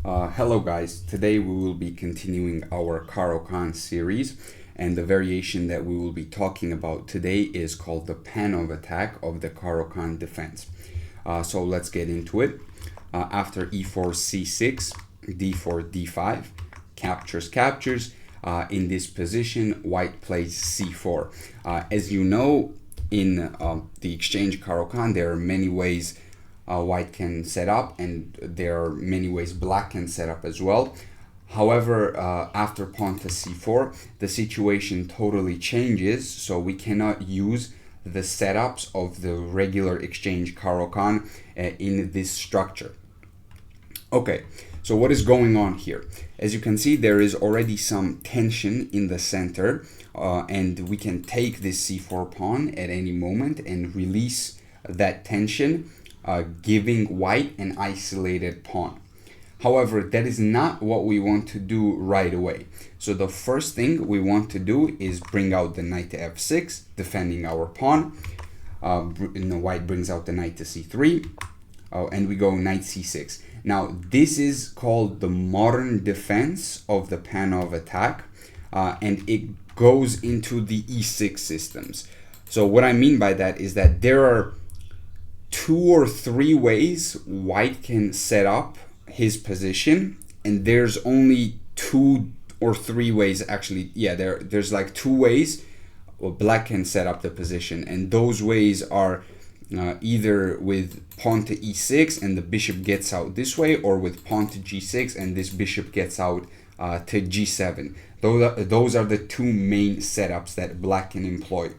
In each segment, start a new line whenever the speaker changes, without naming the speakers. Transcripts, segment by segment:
Hello guys, today we will be continuing our Caro-Kann series, and the variation that we will be talking about today is called the Panov Attack of the Caro-Kann Defense. So let's get into it. After e4 c6, d4 d5, captures, in this position white plays c4. As you know, in the exchange Caro-Kann, there are many ways white can set up, and there are many ways black can set up as well. However, after pawn to c4, the situation totally changes, so we cannot use the setups of the regular exchange Caro-Kann in this structure. Okay, so what is going on here? As you can see, there is already some tension in the center, and we can take this c4 pawn at any moment and release that tension, giving white an isolated pawn. However, that is not what we want to do right away. So the first thing we want to do is bring out the knight to f6, defending our pawn. White brings out the knight to c3, and we go knight c6. Now, this is called the modern defense of the Panov Attack, and it goes into the e6 systems. So what I mean by that is that there are 2 or 3 ways white can set up his position, and there's only 2 or 3 ways, actually, yeah, there's like 2 ways black can set up the position, and those ways are either with pawn to e6 and the bishop gets out this way, or with pawn to g6 and this bishop gets out to g7. Those are the 2 main setups that black can employ.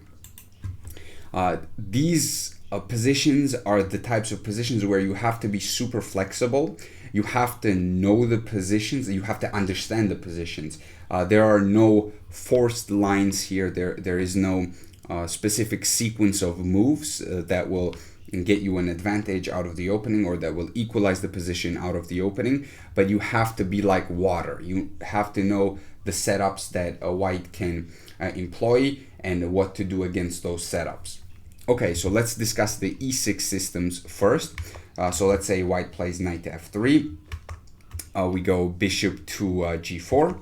These positions are the types of positions where you have to be super flexible. You have to know the positions, you have to understand the positions. There are no forced lines here. There is no specific sequence of moves that will get you an advantage out of the opening, or that will equalize the position out of the opening. But you have to be like water. You have to know the setups that a white can employ and what to do against those setups. Okay, so let's discuss the e6 systems first. So let's say white plays knight to f3. We go bishop to g4,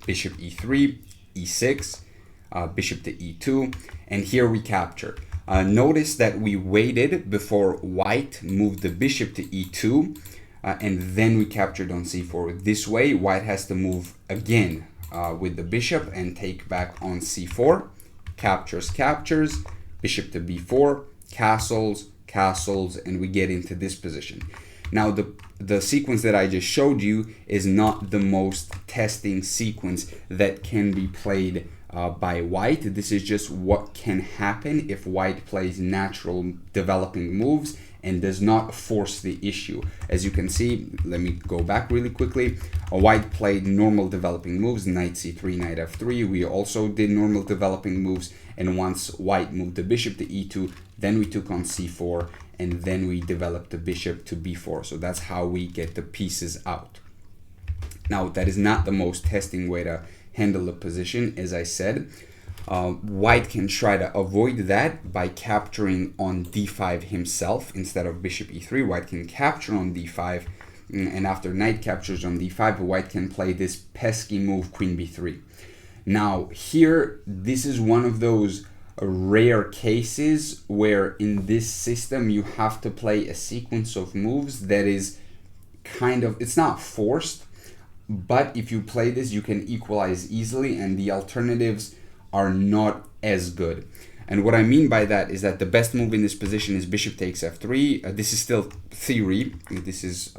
bishop e3, e6, bishop to e2, and here we capture. Notice that we waited before white moved the bishop to e2, and then we captured on c4. This way, white has to move again with the bishop and take back on c4. Captures, bishop to b4, castles, and we get into this position. Now, the sequence that I just showed you is not the most testing sequence that can be played by white. This is just what can happen if white plays natural developing moves and does not force the issue. As you can see, let me go back really quickly. White played normal developing moves, knight c3, knight f3. We also did normal developing moves, and once white moved the bishop to e2, then we took on c4, and then we developed the bishop to b4. So that's how we get the pieces out. Now, that is not the most testing way to handle the position, as I said. White can try to avoid that by capturing on d5 himself instead of bishop e3. White can capture on d5, and after knight captures on d5, white can play this pesky move queen b3. Now here, this is one of those rare cases where in this system you have to play a sequence of moves that is kind of, it's not forced, but if you play this you can equalize easily, and the alternatives are not as good. And what I mean by that is that the best move in this position is bishop takes f3. This is still theory. This is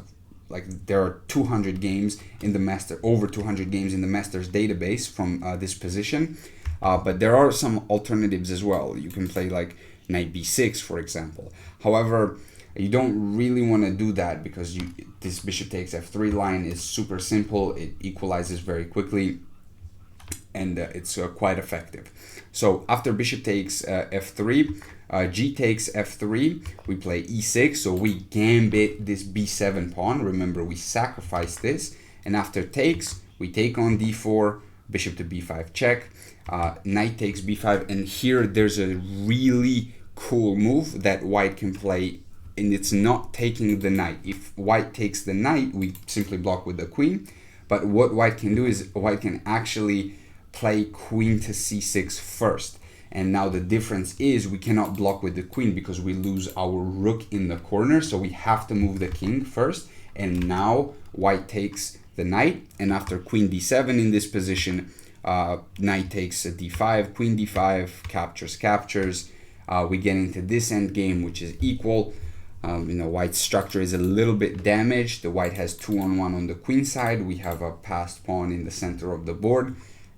like, there are 200 games in the master, over 200 games in the master's database from this position. But there are some alternatives as well. You can play like knight b6, for example. However, you don't really want to do that because this bishop takes f3 line is super simple. It equalizes very quickly, and it's quite effective. So after bishop takes f3, g takes f3, we play e6, so we gambit this b7 pawn. Remember, we sacrifice this, and after takes, we take on d4, bishop to b5 check, knight takes b5, and here there's a really cool move that white can play and it's not taking the knight. If white takes the knight, we simply block with the queen. But what white can do is white can actually play queen to c6 first. And now the difference is we cannot block with the queen because we lose our rook in the corner. So we have to move the king first. And now white takes the knight. And after queen d7 in this position, knight takes a d5, queen d5, captures. We get into this endgame, which is equal. White's structure is a little bit damaged. The white has 2-on-1 on the queen side. We have a passed pawn in the center of the board.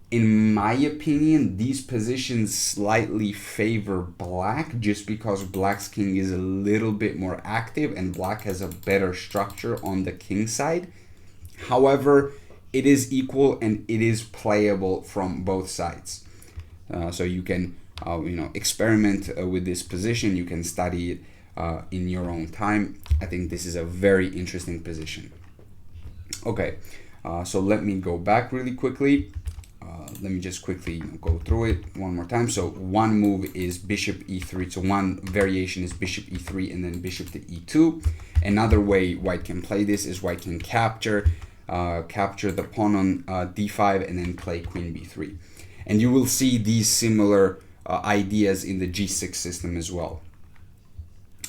In my opinion, these positions slightly favor black just because black's king is a little bit more active and black has a better structure on the king side. However, it is equal and it is playable from both sides. So you can experiment with this position. You can study it in your own time. I think this is a very interesting position. Okay, so let me go back really quickly. Let me just quickly go through it one more time. So one move is bishop e3. So one variation is bishop e3 and then bishop to e2. Another way white can play this is white can capture the pawn on d5 and then play queen b3. And you will see these similar ideas in the g6 system as well.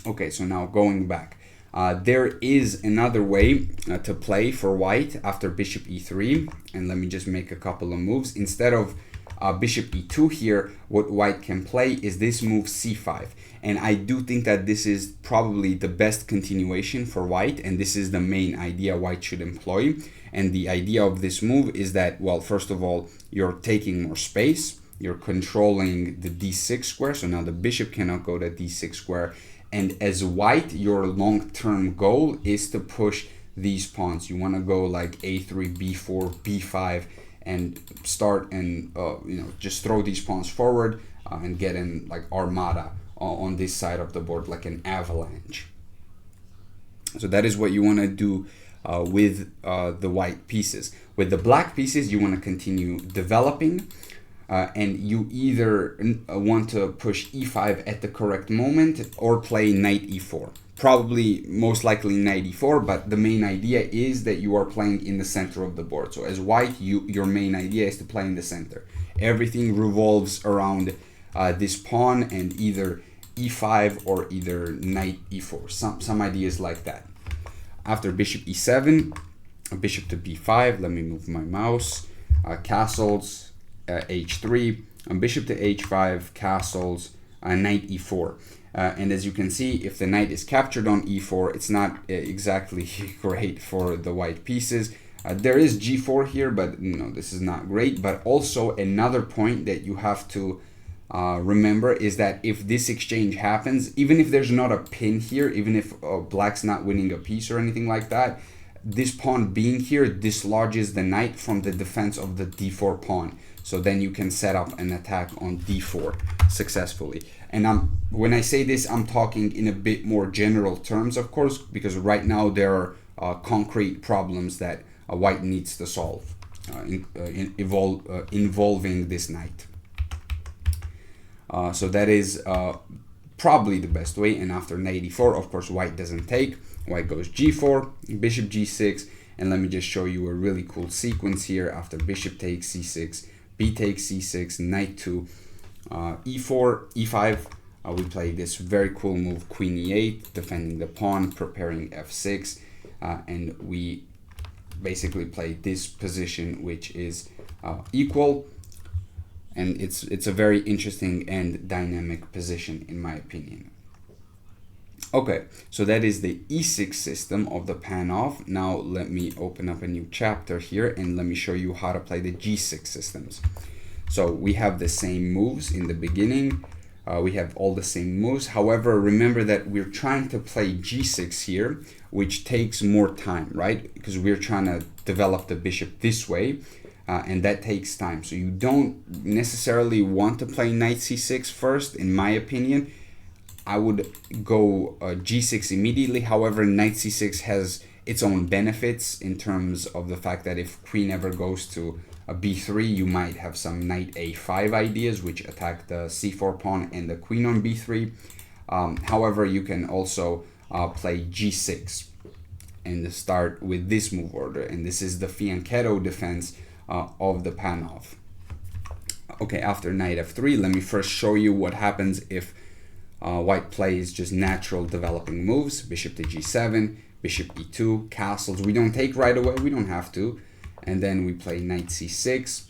Okay, so now going back. There is another way to play for white after bishop e3, and let me just make a couple of moves. Instead of bishop e2 here, what white can play is this move c5, and I do think that this is probably the best continuation for white, and this is the main idea white should employ. And the idea of this move is that, well, first of all, you're taking more space, you're controlling the d6 square, so now the bishop cannot go to d6 square. And as white, your long-term goal is to push these pawns. You want to go like a3, b4, b5, and start and just throw these pawns forward and get in like armada on this side of the board, like an avalanche. So that is what you want to do with the white pieces. With the black pieces, you want to continue developing. And you either want to push e5 at the correct moment or play knight e4. Probably most likely knight e4, but the main idea is that you are playing in the center of the board. So as white, your main idea is to play in the center. Everything revolves around this pawn and either e5 or either knight e4. Some ideas like that. After bishop e7, bishop to b5. Let me move my mouse. Castles. H3, bishop to h5, castles, knight e4. And as you can see, if the knight is captured on e4, it's not exactly great for the white pieces. There is g4 here, but this is not great. But also another point that you have to remember is that if this exchange happens, even if there's not a pin here, even if black's not winning a piece or anything like that, this pawn being here dislodges the knight from the defense of the d4 pawn. So then you can set up an attack on d4 successfully. And when I say this, I'm talking in a bit more general terms, of course, because right now there are concrete problems that white needs to solve involving this knight. So that is probably the best way. And after knight e4, of course, white doesn't take. White goes g4, bishop g6, and let me just show you a really cool sequence here. After bishop takes c6, b takes c6, knight to e4, e5. We play this very cool move, queen e8, defending the pawn, preparing f6, and we basically play this position, which is equal. And it's a very interesting and dynamic position, in my opinion. Okay, so that is the e6 system of the Panov. Now let me open up a new chapter here and let me show you how to play the g6 systems. So we have the same moves in the beginning. We have all the same moves. However, remember that we're trying to play g6 here, which takes more time, right? Because we're trying to develop the bishop this way, and that takes time. So you don't necessarily want to play knight c6 first, in my opinion. I would go g6 immediately. However, knight c6 has its own benefits in terms of the fact that if queen ever goes to a b3, you might have some knight a5 ideas, which attack the c4 pawn and the queen on b3. However, you can also play g6 and start with this move order. And this is the fianchetto defense of the Panov. Okay, after knight f3, let me first show you what happens if white plays just natural developing moves. Bishop to g7, bishop e2, castles. We don't take right away, we don't have to. And then we play knight c6,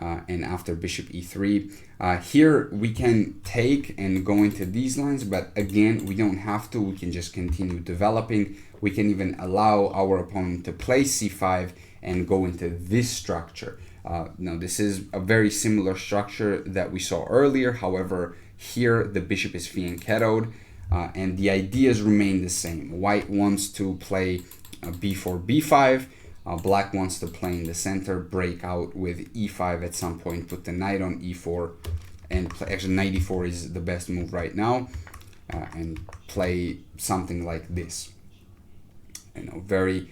and after bishop e3. Here we can take and go into these lines, but again, we don't have to. We can just continue developing. We can even allow our opponent to play c5 and go into this structure. Now, this is a very similar structure that we saw earlier. However, here the bishop is fianchettoed, and the ideas remain the same. White wants to play b4, b5. Black wants to play in the center, break out with e5 at some point, put the knight on e4, and play, actually knight e4 is the best move right now, and play something like this. You know, very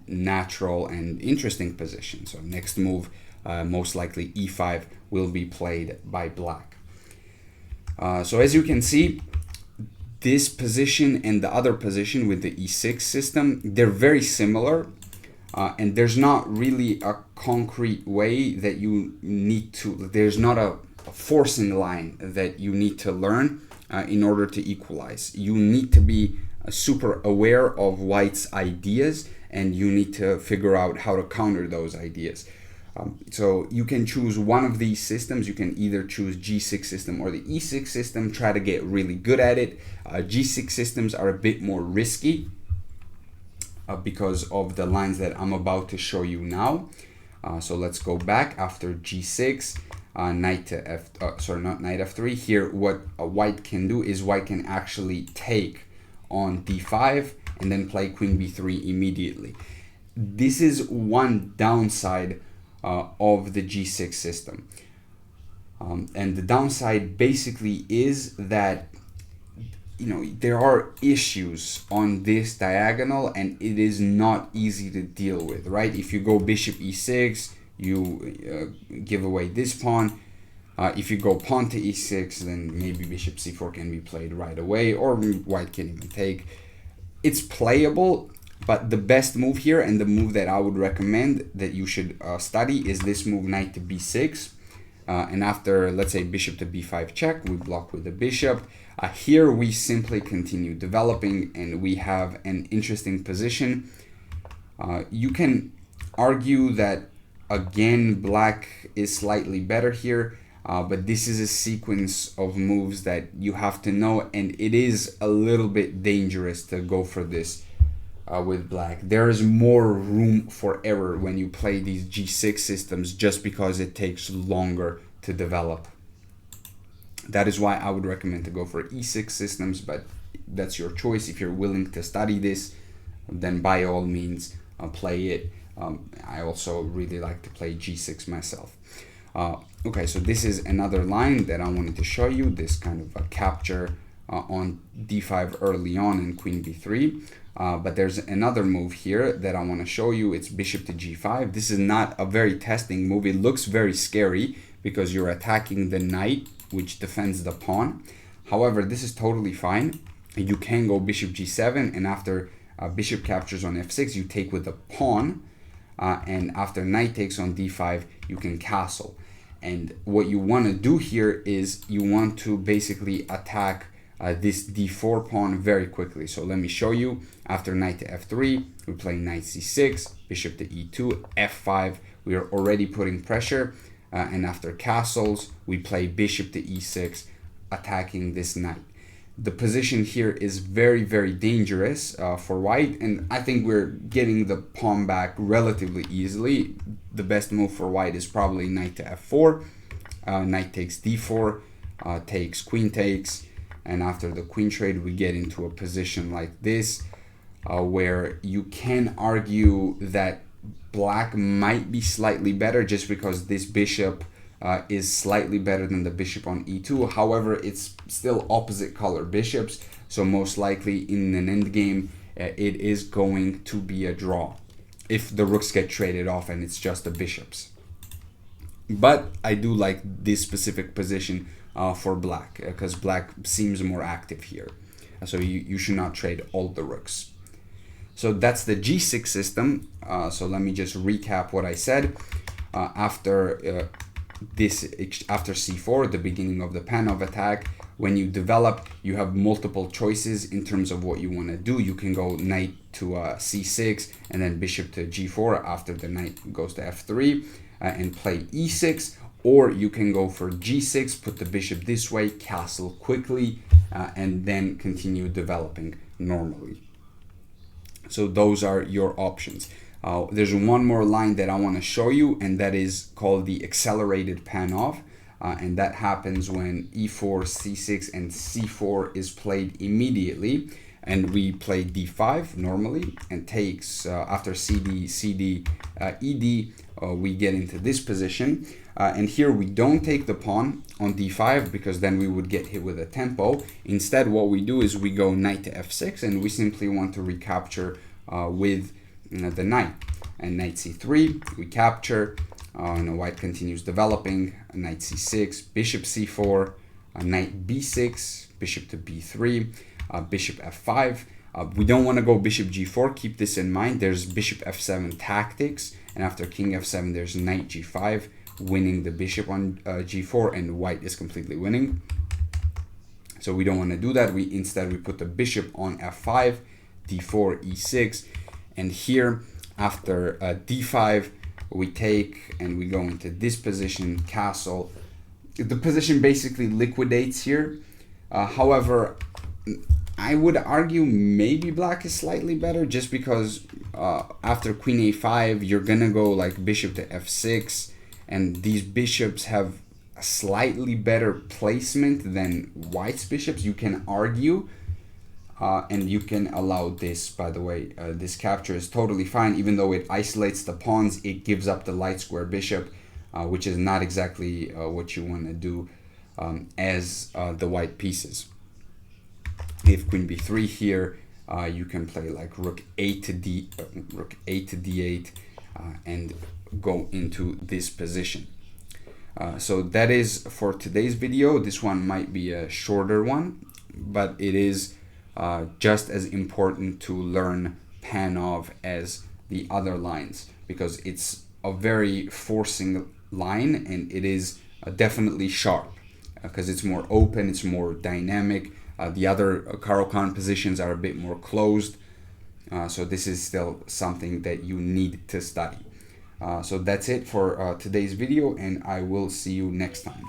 natural and interesting position. So next move, most likely e5 will be played by black. So as you can see, this position and the other position with the e6 system, they're very similar. And there's not really a concrete way that you need to, there's not a forcing line that you need to learn in order to equalize. You need to be super aware of white's ideas, and you need to figure out how to counter those ideas. So you can choose one of these systems. You can either choose G6 system or the E6 system, try to get really good at it. G6 systems are a bit more risky because of the lines that I'm about to show you now. So let's go back after G6, knight to not knight f3. Here, what white can do is white can actually take on d5 and then play queen b3 immediately. This is one downside of the G6 system. And the downside basically is that, you know, there are issues on this diagonal and it is not easy to deal with, right? If you go bishop e6, you give away this pawn. If you go pawn to e6, then maybe bishop c4 can be played right away, or white can even take. It's playable, but the best move here, and the move that I would recommend that you should study, is this move, knight to b6. And after, let's say, bishop to b5 check, we block with the bishop. Here we simply continue developing, and we have an interesting position. You can argue that, again, black is slightly better here, but this is a sequence of moves that you have to know, and it is a little bit dangerous to go for this with black. There is more room for error when you play these G6 systems just because it takes longer to develop. That is why I would recommend to go for E6 systems, but that's your choice. If you're willing to study this, then by all means play it. I also really like to play G6 myself. Okay, so this is another line that I wanted to show you, this kind of a capture on d5 early on in queen b3. But there's another move here that I want to show you. It's bishop to g5. This is not a very testing move. It looks very scary because you're attacking the knight, which defends the pawn. However, this is totally fine. You can go bishop g7, and after bishop captures on f6, you take with the pawn. And after knight takes on d5, you can castle. And what you want to do here is you want to basically attack this d4 pawn very quickly. So let me show you. After knight to f3, we play knight c6, bishop to e2, f5. We are already putting pressure. And after castles, we play bishop to e6, attacking this knight. The position here is very, very dangerous for white, and I think we're getting the pawn back relatively easily. The best move for white is probably knight to f4. Knight takes d4, takes, queen takes, and after the queen trade, we get into a position like this, where you can argue that black might be slightly better just because this bishop is slightly better than the bishop on e2. However, it's still opposite color bishops, so most likely in an endgame it is going to be a draw if the rooks get traded off and it's just the bishops. But I do like this specific position for black because black seems more active here. So you should not trade all the rooks. So that's the G6 system. So let me just recap what I said. After C4, the beginning of the Panov attack, when you develop, you have multiple choices in terms of what you want to do. You can go knight to C6 and then bishop to G4 after the knight goes to F3 and play E6, or you can go for G6, put the bishop this way, castle quickly, and then continue developing normally. So those are your options. There's one more line that I want to show you, and that is called the accelerated Panov. And that happens when E4, C6, and C4 is played immediately. And we play D5 normally, and takes after CD, ED, we get into this position. And here we don't take the pawn on D5 because then we would get hit with a tempo. Instead, what we do is we go knight to F6, and we simply want to recapture with the knight. And knight C3, we capture. White continues developing. Knight C6, bishop C4, knight B6, bishop to B3, bishop F5. We don't want to go bishop G4. Keep this in mind. There's bishop F7 tactics, and after king F7, there's knight G5, winning the bishop on G4, and white is completely winning. So we don't want to do that. Instead we put the bishop on F5, D4, E6, and here after D5 we take and we go into this position, castle. The position basically liquidates here. However, I would argue maybe black is slightly better, just because after queen A5 you're gonna go like bishop to F6, and these bishops have a slightly better placement than white's bishops, you can argue. And you can allow this, by the way. This capture is totally fine, even though it isolates the pawns. It gives up the light square bishop, which is not exactly what you want to do as the white pieces. If queen b3 here, you can play like rook a to d8 and go into this position. So that is for today's video. This one might be a shorter one, but it is just as important to learn Panov as the other lines, because it's a very forcing line, and it is definitely sharp because it's more open, it's more dynamic. The other Caro-Kann positions are a bit more closed, so this is still something that you need to study. So that's it for today's video, and I will see you next time.